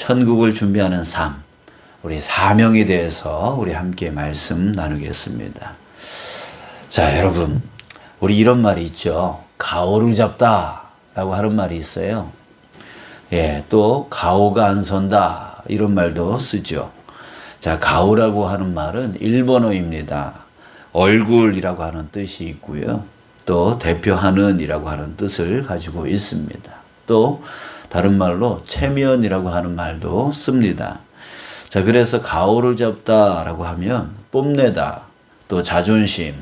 천국을 준비하는 삶, 우리 사명에 대해서 우리 함께 말씀 나누겠습니다. 자, 여러분, 우리 이런 말이 있죠. 가오를 잡다 라고 하는 말이 있어요. 예, 또 가오가 안 선다 이런 말도 쓰죠. 자, 가오라고 하는 말은 일본어입니다. 얼굴이라고 하는 뜻이 있고요. 또 대표하는 이라고 하는 뜻을 가지고 있습니다. 또 다른 말로 체면이라고 하는 말도 씁니다. 자, 그래서 가오를 잡다라고 하면 뽐내다, 또 자존심,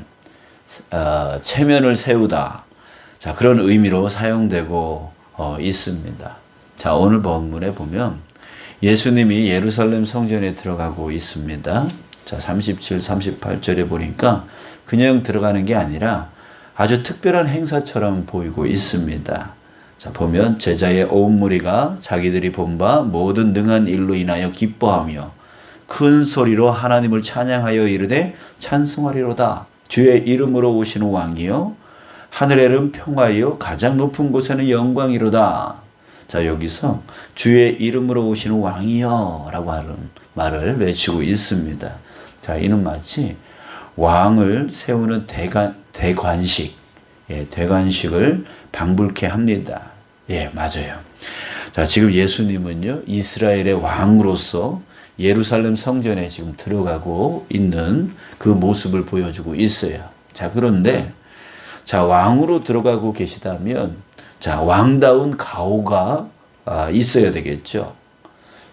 체면을 세우다. 자, 그런 의미로 사용되고 있습니다. 자, 오늘 본문에 보면 예수님이 예루살렘 성전에 들어가고 있습니다. 자, 37, 38절에 보니까 그냥 들어가는 게 아니라 아주 특별한 행사처럼 보이고 있습니다. 자, 보면 제자의 온 무리가 자기들이 본 바 모든 능한 일로 인하여 기뻐하며 큰 소리로 하나님을 찬양하여 이르되 찬송하리로다. 주의 이름으로 오시는 왕이요 하늘에는 평화요 가장 높은 곳에는 영광이로다. 자, 여기서 주의 이름으로 오시는 왕이요 라고 하는 말을 외치고 있습니다. 자, 이는 마치 왕을 세우는 대관식, 대관식을 방불케 합니다. 예, 맞아요. 자, 지금 예수님은요, 이스라엘의 왕으로서 예루살렘 성전에 지금 들어가고 있는 그 모습을 보여주고 있어요. 자, 그런데, 자, 왕으로 들어가고 계시다면, 자, 왕다운 가오가 있어야 되겠죠.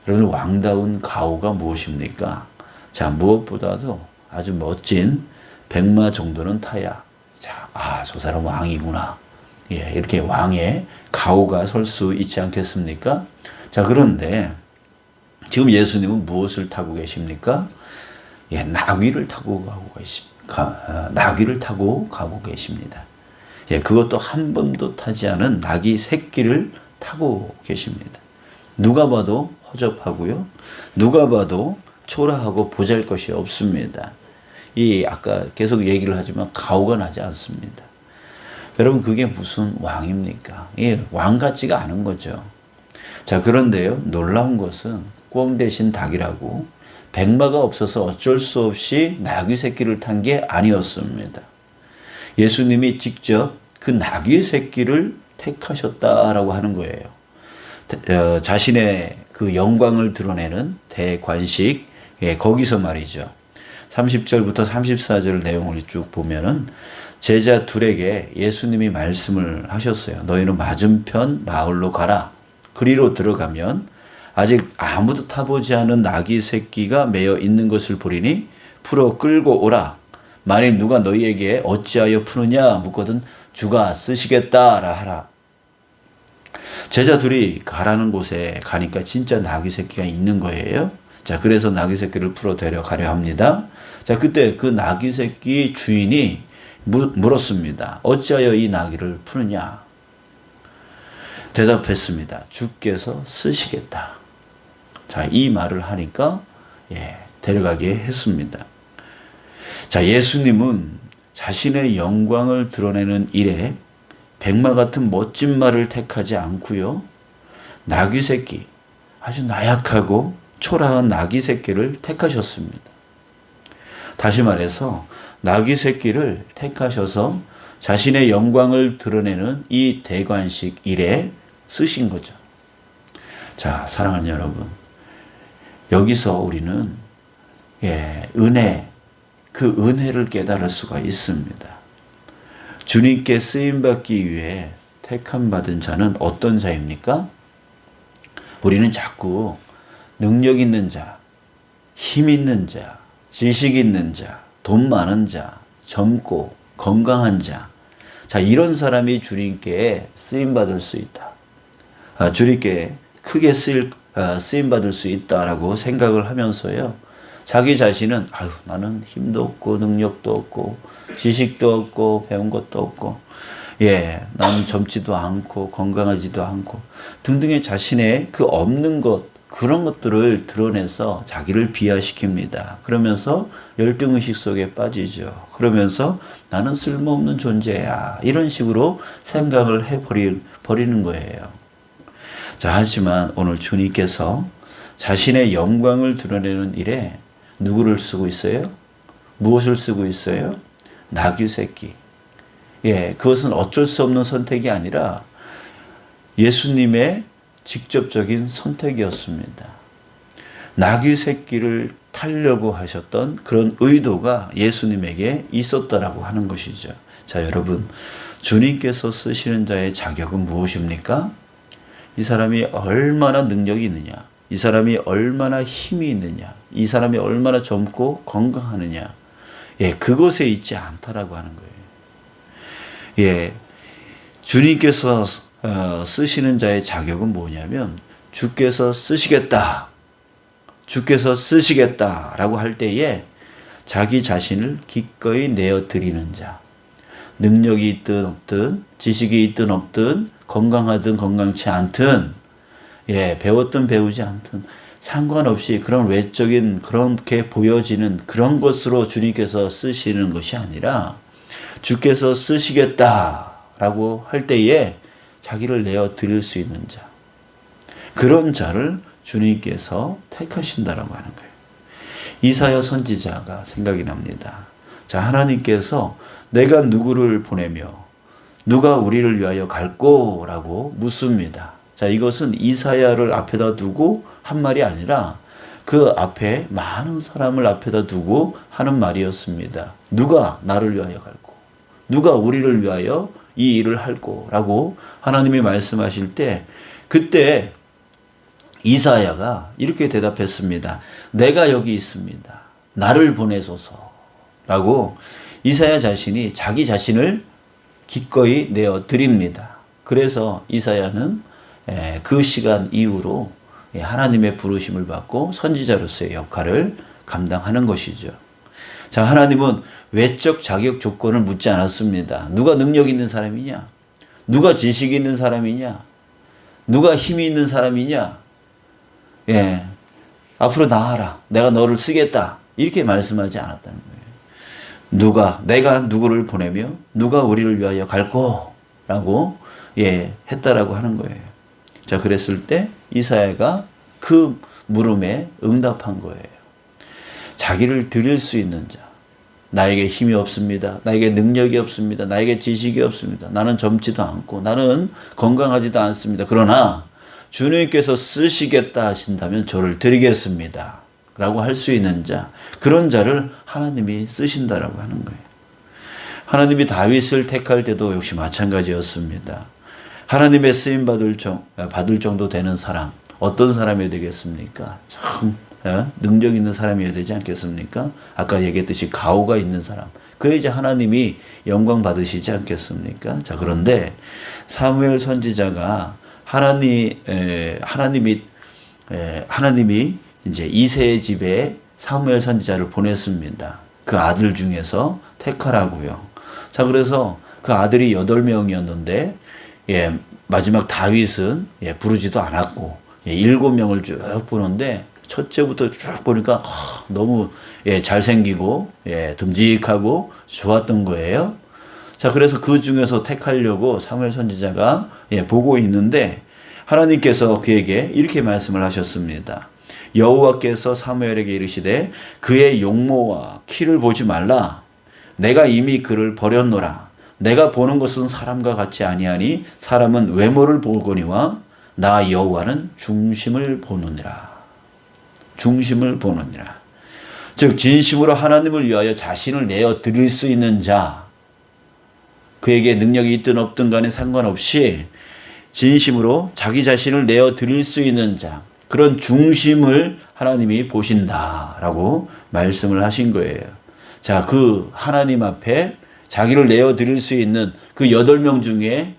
여러분, 왕다운 가오가 무엇입니까? 자, 무엇보다도 아주 멋진 백마 정도는 타야, 자, 저 사람 왕이구나. 예, 이렇게 왕의 가오가 설 수 있지 않겠습니까? 자, 그런데 지금 예수님은 무엇을 타고 계십니까? 예, 나귀를 타고 가고 계십니다. 예, 그것도 한 번도 타지 않은 나귀 새끼를 타고 계십니다. 누가 봐도 허접하고요. 누가 봐도 초라하고 보잘것이 없습니다. 아까 계속 얘기를 하지만 가오가 나지 않습니다. 여러분, 그게 무슨 왕입니까? 왕 같지가 않은 거죠. 자, 그런데요, 놀라운 것은 꿩 대신 닭이라고 백마가 없어서 어쩔 수 없이 나귀 새끼를 탄 게 아니었습니다. 예수님이 직접 그 나귀 새끼를 택하셨다라고 하는 거예요. 자신의 그 영광을 드러내는 대관식, 거기서 말이죠. 30절부터 34절 내용을 쭉 보면은 제자 둘에게 예수님이 말씀을 하셨어요. 너희는 맞은편 마을로 가라. 그리로 들어가면 아직 아무도 타보지 않은 나귀 새끼가 매여 있는 것을 보리니 풀어 끌고 오라. 만일 누가 너희에게 어찌하여 푸느냐 묻거든 주가 쓰시겠다라 하라. 제자 둘이 가라는 곳에 가니까 진짜 나귀 새끼가 있는 거예요. 자, 그래서 나귀 새끼를 풀어 데려가려 합니다. 자, 그때 그 나귀 새끼 주인이 물었습니다. 어찌하여 이 나귀를 푸느냐? 대답했습니다. 주께서 쓰시겠다. 자, 이 말을 하니까 데려가게 했습니다. 자, 예수님은 자신의 영광을 드러내는 일에 백마 같은 멋진 말을 택하지 않고요. 나귀 새끼, 아주 나약하고 초라한 나귀 새끼를 택하셨습니다. 다시 말해서 나귀 새끼를 택하셔서 자신의 영광을 드러내는 이 대관식 일에 쓰신 거죠. 자, 사랑하는 여러분, 여기서 우리는 그 은혜를 깨달을 수가 있습니다. 주님께 쓰임받기 위해 택함받은 자는 어떤 자입니까? 우리는 자꾸 능력 있는 자, 힘 있는 자, 지식 있는 자, 돈 많은 자, 젊고 건강한 자, 자, 이런 사람이 주님께 쓰임받을 수 있다. 주님께 크게 쓰임받을 수 있다라고 생각을 하면서요. 자기 자신은 나는 힘도 없고 능력도 없고 지식도 없고 배운 것도 없고 나는 젊지도 않고 건강하지도 않고 등등의 자신의 그 없는 것, 그런 것들을 드러내서 자기를 비하시킵니다. 그러면서 열등의식 속에 빠지죠. 그러면서 나는 쓸모없는 존재야. 이런 식으로 생각을 해버리는 거예요. 자, 하지만 오늘 주님께서 자신의 영광을 드러내는 일에 누구를 쓰고 있어요? 무엇을 쓰고 있어요? 나귀 새끼. 그것은 어쩔 수 없는 선택이 아니라 예수님의 직접적인 선택이었습니다. 나귀 새끼를 타려고 하셨던 그런 의도가 예수님에게 있었다라고 하는 것이죠. 자, 여러분, 주님께서 쓰시는 자의 자격은 무엇입니까? 이 사람이 얼마나 능력이 있느냐, 이 사람이 얼마나 힘이 있느냐, 이 사람이 얼마나 젊고 건강하느냐, 그것에 있지 않다라고 하는 거예요. 주님께서 쓰시는 자의 자격은 뭐냐면, 주께서 쓰시겠다라고 할 때에 자기 자신을 기꺼이 내어 드리는 자, 능력이 있든 없든, 지식이 있든 없든, 건강하든 건강치 않든, 배웠든 배우지 않든 상관없이 그런 외적인 그렇게 보여지는 그런 것으로 주님께서 쓰시는 것이 아니라, 주께서 쓰시겠다라고 할 때에 자기를 내어 드릴 수 있는 자, 그런 자를 주님께서 택하신다라고 하는 거예요. 이사야 선지자가 생각이 납니다. 자, 하나님께서 내가 누구를 보내며 누가 우리를 위하여 갈꼬? 라고 묻습니다. 자, 이것은 이사야를 앞에다 두고 한 말이 아니라 그 앞에 많은 사람을 앞에다 두고 하는 말이었습니다. 누가 나를 위하여 갈꼬? 누가 우리를 위하여 이 일을 할꼬? 라고 하나님이 말씀하실 때, 그때 이사야가 이렇게 대답했습니다. 내가 여기 있습니다. 나를 보내소서. 라고 이사야 자신이 자기 자신을 기꺼이 내어 드립니다. 그래서 이사야는 그 시간 이후로 하나님의 부르심을 받고 선지자로서의 역할을 감당하는 것이죠. 자, 하나님은 외적 자격 조건을 묻지 않았습니다. 누가 능력 있는 사람이냐? 누가 지식이 있는 사람이냐? 누가 힘이 있는 사람이냐? 앞으로 나와라. 내가 너를 쓰겠다. 이렇게 말씀하지 않았다는 거예요. 내가 누구를 보내며 누가 우리를 위하여 갈꼬? 라고 했다라고 하는 거예요. 자, 그랬을 때 이사야가 그 물음에 응답한 거예요. 자기를 드릴 수 있는 자. 나에게 힘이 없습니다. 나에게 능력이 없습니다. 나에게 지식이 없습니다. 나는 젊지도 않고 나는 건강하지도 않습니다. 그러나 주님께서 쓰시겠다 하신다면 저를 드리겠습니다. 라고 할 수 있는 자, 그런 자를 하나님이 쓰신다라고 하는 거예요. 하나님이 다윗을 택할 때도 역시 마찬가지였습니다. 하나님의 쓰임 받을 정도 되는 사람, 어떤 사람이 되겠습니까? 참 능력 있는 사람이어야 되지 않겠습니까? 아까 얘기했듯이 가오가 있는 사람, 그래 이제 하나님이 영광 받으시지 않겠습니까? 자, 그런데 사무엘 선지자가 하나님이 이제 이새의 집에 사무엘 선지자를 보냈습니다. 그 아들 중에서 택하라고요. 자, 그래서 그 아들이 8명이었는데 마지막 다윗은 부르지도 않았고 7명을 쭉 보는데 첫째부터 쭉 보니까 너무 잘생기고 듬직하고 좋았던 거예요. 자, 그래서 그 중에서 택하려고 사무엘 선지자가 보고 있는데 하나님께서 그에게 이렇게 말씀을 하셨습니다. 여호와께서 사무엘에게 이르시되 그의 용모와 키를 보지 말라. 내가 이미 그를 버렸노라. 내가 보는 것은 사람과 같이 아니하니 사람은 외모를 보거니와 나 여호와는 중심을 보느니라. 중심을 보느니라. 즉 진심으로 하나님을 위하여 자신을 내어 드릴 수 있는 자, 그에게 능력이 있든 없든 간에 상관없이 진심으로 자기 자신을 내어 드릴 수 있는 자, 그런 중심을 하나님이 보신다라고 말씀을 하신 거예요. 자, 그 하나님 앞에 자기를 내어 드릴 수 있는 그 8명 중에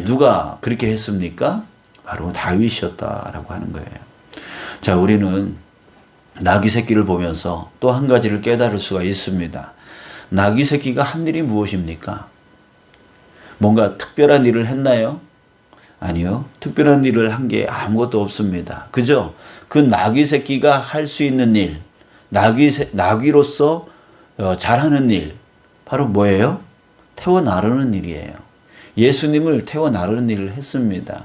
누가 그렇게 했습니까? 바로 다윗이었다라고 하는 거예요. 자, 우리는 나귀 새끼를 보면서 또 한 가지를 깨달을 수가 있습니다. 나귀 새끼가 한 일이 무엇입니까? 뭔가 특별한 일을 했나요? 아니요. 특별한 일을 한 게 아무것도 없습니다. 그죠? 그 나귀 새끼가 할 수 있는 일, 나귀로서 잘하는 일, 바로 뭐예요? 태워 나르는 일이에요. 예수님을 태워 나르는 일을 했습니다.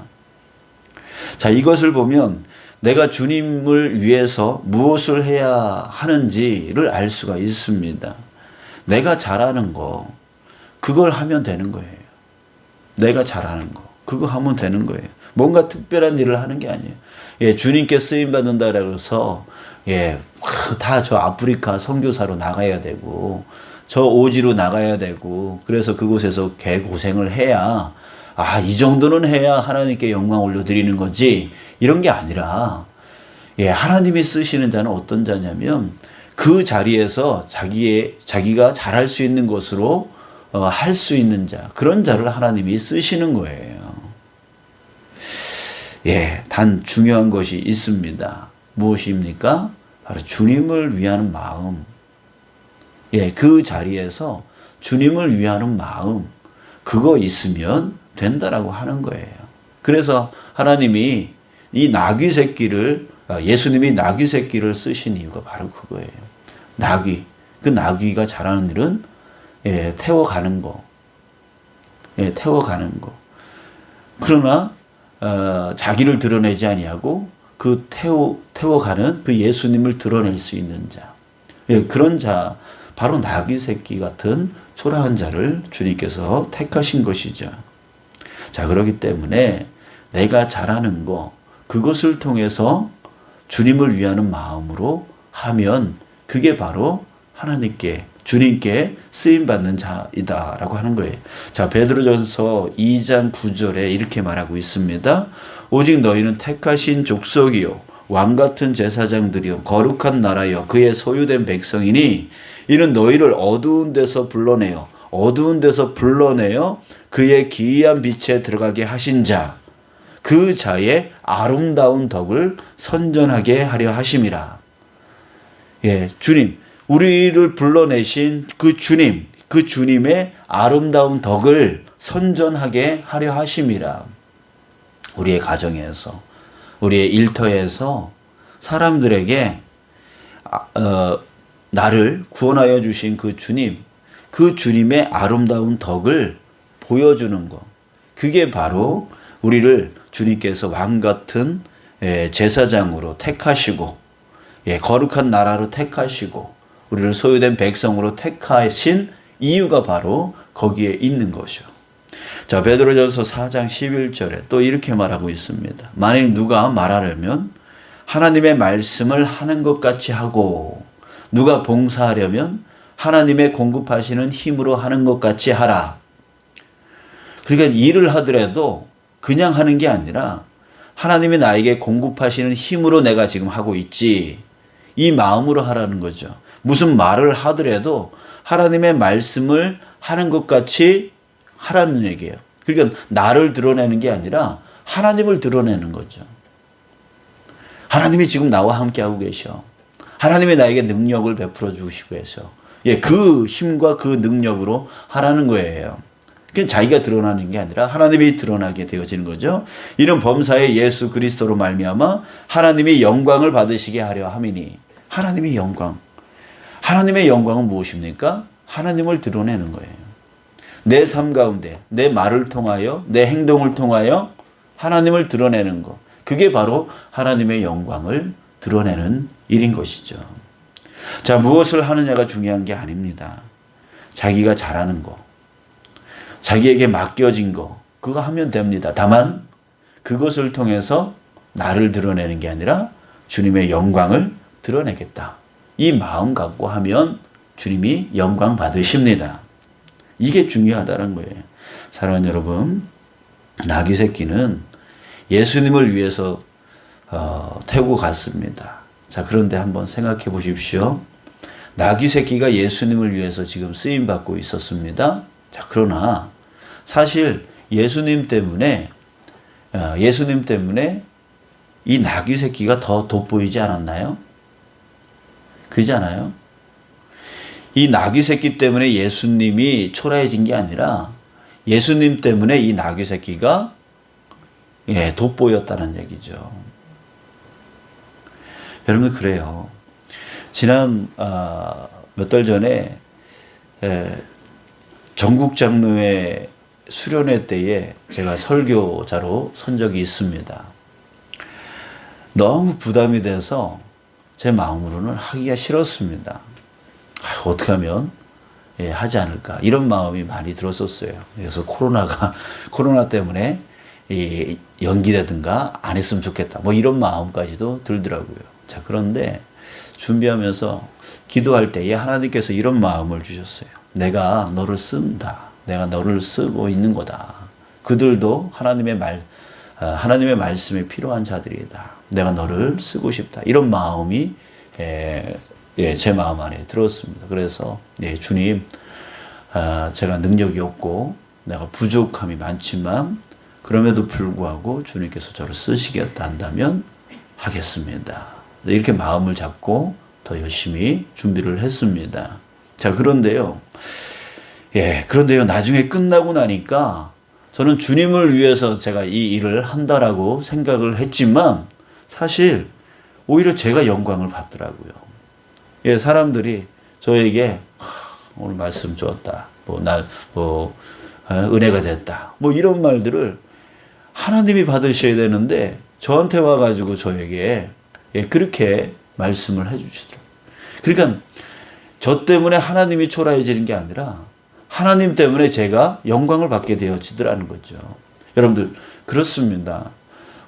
자, 이것을 보면 내가 주님을 위해서 무엇을 해야 하는지를 알 수가 있습니다. 내가 잘하는 거, 그걸 하면 되는 거예요. 내가 잘하는 거, 그거 하면 되는 거예요. 뭔가 특별한 일을 하는 게 아니에요. 예, 주님께 쓰임 받는다 그래서 다 저 아프리카 선교사로 나가야 되고 저 오지로 나가야 되고 그래서 그곳에서 개고생을 해야 이 정도는 해야 하나님께 영광 올려드리는 거지 이런 게 아니라 하나님이 쓰시는 자는 어떤 자냐면 그 자리에서 자기가 잘할 수 있는 것으로 할 수 있는 자, 그런 자를 하나님이 쓰시는 거예요. 단 중요한 것이 있습니다. 무엇입니까? 바로 주님을 위하는 마음. 그 자리에서 주님을 위하는 마음, 그거 있으면 된다라고 하는 거예요. 그래서 하나님이 이 나귀 새끼를, 예수님이 나귀 새끼를 쓰신 이유가 바로 그거예요. 나귀. 그 나귀가 잘하는 일은 태워가는 거. 태워가는 거. 그러나 자기를 드러내지 아니하고 그 태워가는 그 예수님을 드러낼 수 있는 자. 그런 자, 바로 나귀 새끼 같은 초라한 자를 주님께서 택하신 것이죠. 자, 그렇기 때문에 내가 잘하는 거, 그것을 통해서 주님을 위하는 마음으로 하면 그게 바로 하나님께, 주님께 쓰임받는 자이다라고 하는 거예요. 자, 베드로전서 2장 9절에 이렇게 말하고 있습니다. 오직 너희는 택하신 족속이요 왕같은 제사장들이요 거룩한 나라요 그의 소유된 백성이니 이는 너희를 어두운 데서 불러내어 그의 기이한 빛에 들어가게 하신 자, 그 자의 아름다운 덕을 선전하게 하려 하심이라. 주님, 우리를 불러내신 그 주님, 그 주님의 아름다운 덕을 선전하게 하려 하심이라. 우리의 가정에서, 우리의 일터에서 사람들에게 나를 구원하여 주신 그 주님, 그 주님의 아름다운 덕을 보여주는 것. 그게 바로 우리를 주님께서 왕같은 제사장으로 택하시고 거룩한 나라로 택하시고 우리를 소유된 백성으로 택하신 이유가 바로 거기에 있는 것이요. 자, 베드로전서 4장 11절에 또 이렇게 말하고 있습니다. 만일 누가 말하려면 하나님의 말씀을 하는 것 같이 하고 누가 봉사하려면 하나님의 공급하시는 힘으로 하는 것 같이 하라. 그러니까 일을 하더라도 그냥 하는 게 아니라 하나님이 나에게 공급하시는 힘으로 내가 지금 하고 있지. 이 마음으로 하라는 거죠. 무슨 말을 하더라도 하나님의 말씀을 하는 것 같이 하라는 얘기예요. 그러니까 나를 드러내는 게 아니라 하나님을 드러내는 거죠. 하나님이 지금 나와 함께 하고 계셔. 하나님이 나에게 능력을 베풀어 주시고 계셔. 그 힘과 그 능력으로 하라는 거예요. 그러니까 자기가 드러나는 게 아니라 하나님이 드러나게 되어지는 거죠. 이런 범사에 예수 그리스도로 말미암아 하나님이 영광을 받으시게 하려 함이니. 하나님의 영광. 하나님의 영광은 무엇입니까? 하나님을 드러내는 거예요. 내 삶 가운데, 내 말을 통하여, 내 행동을 통하여 하나님을 드러내는 것. 그게 바로 하나님의 영광을 드러내는 일인 것이죠. 자, 무엇을 하느냐가 중요한 게 아닙니다. 자기가 잘하는 거, 자기에게 맡겨진 거, 그거 하면 됩니다. 다만 그것을 통해서 나를 드러내는 게 아니라 주님의 영광을 드러내겠다. 이 마음 갖고 하면 주님이 영광 받으십니다. 이게 중요하다는 거예요. 사랑하는 여러분, 나귀 새끼는 예수님을 위해서 태우고 갔습니다. 자, 그런데 한번 생각해 보십시오. 나귀 새끼가 예수님을 위해서 지금 쓰임 받고 있었습니다. 자, 그러나 사실 예수님 때문에 이 나귀 새끼가 더 돋보이지 않았나요? 그러지 않아요? 이 나귀 새끼 때문에 예수님이 초라해진 게 아니라 예수님 때문에 이 나귀 새끼가 돋보였다는 얘기죠. 여러분, 그래요. 지난 몇 달 전에 전국 장로회 수련회 때에 제가 설교자로 선 적이 있습니다. 너무 부담이 돼서 제 마음으로는 하기가 싫었습니다. 어떻게 하면 하지 않을까 이런 마음이 많이 들었었어요. 그래서 코로나 때문에 연기되든가 안 했으면 좋겠다 뭐 이런 마음까지도 들더라고요. 자, 그런데 준비하면서 기도할 때에 하나님께서 이런 마음을 주셨어요. 내가 너를 쓴다. 내가 너를 쓰고 있는 거다. 그들도 하나님의 말씀이 필요한 자들이다. 내가 너를 쓰고 싶다. 이런 마음이 제 마음 안에 들었습니다. 그래서 주님, 제가 능력이 없고 내가 부족함이 많지만 그럼에도 불구하고 주님께서 저를 쓰시겠다 한다면 하겠습니다. 이렇게 마음을 잡고 더 열심히 준비를 했습니다. 자, 그런데요, 나중에 끝나고 나니까 저는 주님을 위해서 제가 이 일을 한다라고 생각을 했지만 사실 오히려 제가 영광을 받더라고요. 사람들이 저에게 오늘 말씀 좋았다, 은혜가 됐다, 이런 말들을 하나님이 받으셔야 되는데 저한테 와가지고 저에게 그렇게 말씀을 해주시더라고요. 그러니까 저 때문에 하나님이 초라해지는 게 아니라 하나님 때문에 제가 영광을 받게 되어지더라는 거죠. 여러분들, 그렇습니다.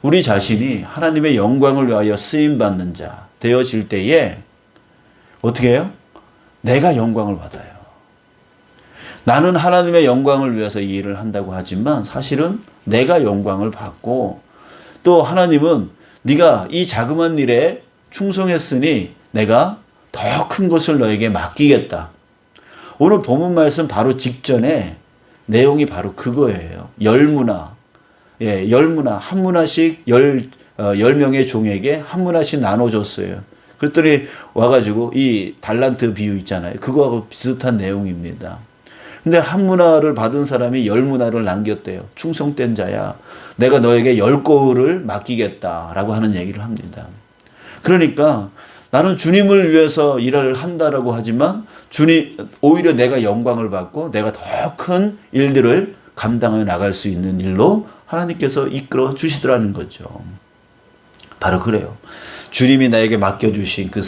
우리 자신이 하나님의 영광을 위하여 쓰임받는 자 되어질 때에 어떻게 해요? 내가 영광을 받아요. 나는 하나님의 영광을 위해서 이 일을 한다고 하지만 사실은 내가 영광을 받고, 또 하나님은 네가 이 자그마한 일에 충성했으니 내가 더 큰 것을 너에게 맡기겠다. 오늘 본문 말씀 바로 직전에 내용이 바로 그거예요. 열무나 한 문화씩 10명의 종에게 한 문화씩 나눠줬어요. 그랬더니 와가지고 이 달란트 비유 있잖아요. 그거하고 비슷한 내용입니다. 근데 한 문화를 받은 사람이 10문화를 남겼대요. 충성된 자야. 내가 너에게 10고을을 맡기겠다라고 하는 얘기를 합니다. 그러니까 나는 주님을 위해서 일을 한다라고 하지만 오히려 내가 영광을 받고 내가 더 큰 일들을 감당해 나갈 수 있는 일로 하나님께서 이끌어 주시더라는 거죠. 바로 그래요. 주님이 나에게 맡겨주신 그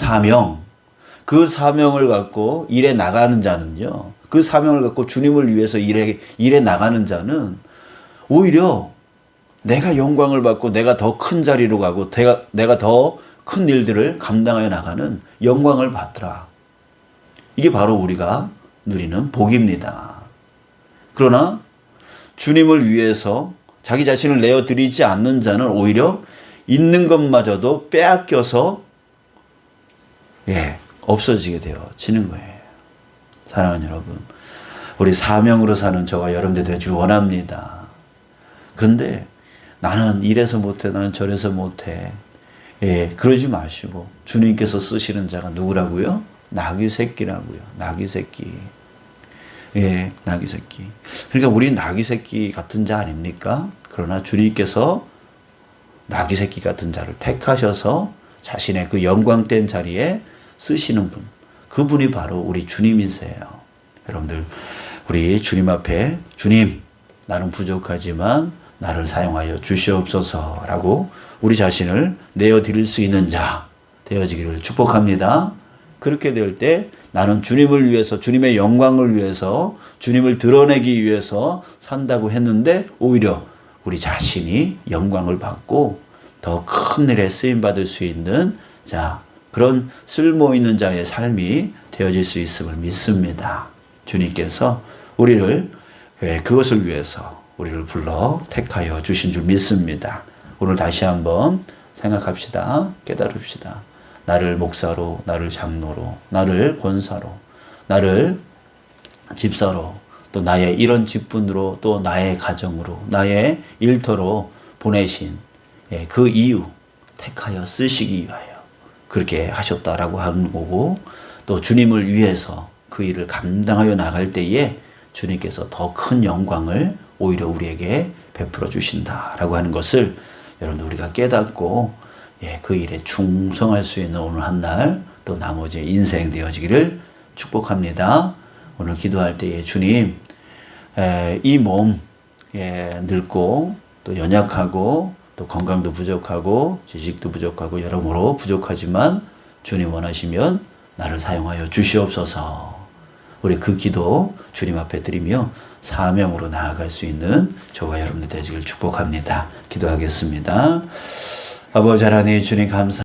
사명을 갖고 일에 나가는 자는요, 그 사명을 갖고 주님을 위해서 일에 나가는 자는 오히려 내가 영광을 받고 내가 더 큰 자리로 가고 내가 더 큰 일들을 감당하여 나가는 영광을 받더라. 이게 바로 우리가 누리는 복입니다. 그러나 주님을 위해서 자기 자신을 내어드리지 않는 자는 오히려 있는 것마저도 빼앗겨서 없어지게 되어지는 거예요. 사랑하는 여러분, 우리 사명으로 사는 저와 여러분들 되길 원합니다. 그런데 나는 이래서 못해, 나는 저래서 못해, 그러지 마시고 주님께서 쓰시는 자가 누구라고요? 나귀 새끼라고요. 나귀 새끼. 나귀 새끼. 그러니까 우리 나귀 새끼 같은 자 아닙니까? 그러나 주님께서 나귀 새끼 같은 자를 택하셔서 자신의 그 영광된 자리에 쓰시는 분, 그분이 바로 우리 주님이세요. 여러분들, 우리 주님 앞에 주님, 나는 부족하지만 나를 사용하여 주시옵소서라고 우리 자신을 내어드릴 수 있는 자 되어지기를 축복합니다. 그렇게 될 때 나는 주님을 위해서, 주님의 영광을 위해서, 주님을 드러내기 위해서 산다고 했는데 오히려 우리 자신이 영광을 받고 더 큰 일에 쓰임받을 수 있는 그런 쓸모 있는 자의 삶이 되어질 수 있음을 믿습니다. 주님께서 우리를 그것을 위해서 우리를 불러 택하여 주신 줄 믿습니다. 오늘 다시 한번 생각합시다. 깨달읍시다. 나를 목사로, 나를 장로로, 나를 권사로, 나를 집사로, 또 나의 이런 직분으로, 또 나의 가정으로, 나의 일터로 보내신 그 이유, 택하여 쓰시기 위하여 그렇게 하셨다라고 하는 거고, 또 주님을 위해서 그 일을 감당하여 나갈 때에 주님께서 더 큰 영광을 오히려 우리에게 베풀어 주신다라고 하는 것을 여러분 우리가 깨닫고 그 일에 충성할 수 있는 오늘 한 날, 또 나머지 인생 되어지기를 축복합니다. 오늘 기도할 때에 주님, 이 몸 늙고 또 연약하고 또 건강도 부족하고 지식도 부족하고 여러모로 부족하지만 주님 원하시면 나를 사용하여 주시옵소서. 우리 그 기도 주님 앞에 드리며 사명으로 나아갈 수 있는 저와 여러분들 되시길 축복합니다. 기도하겠습니다. 아버지 하나님 주님 감사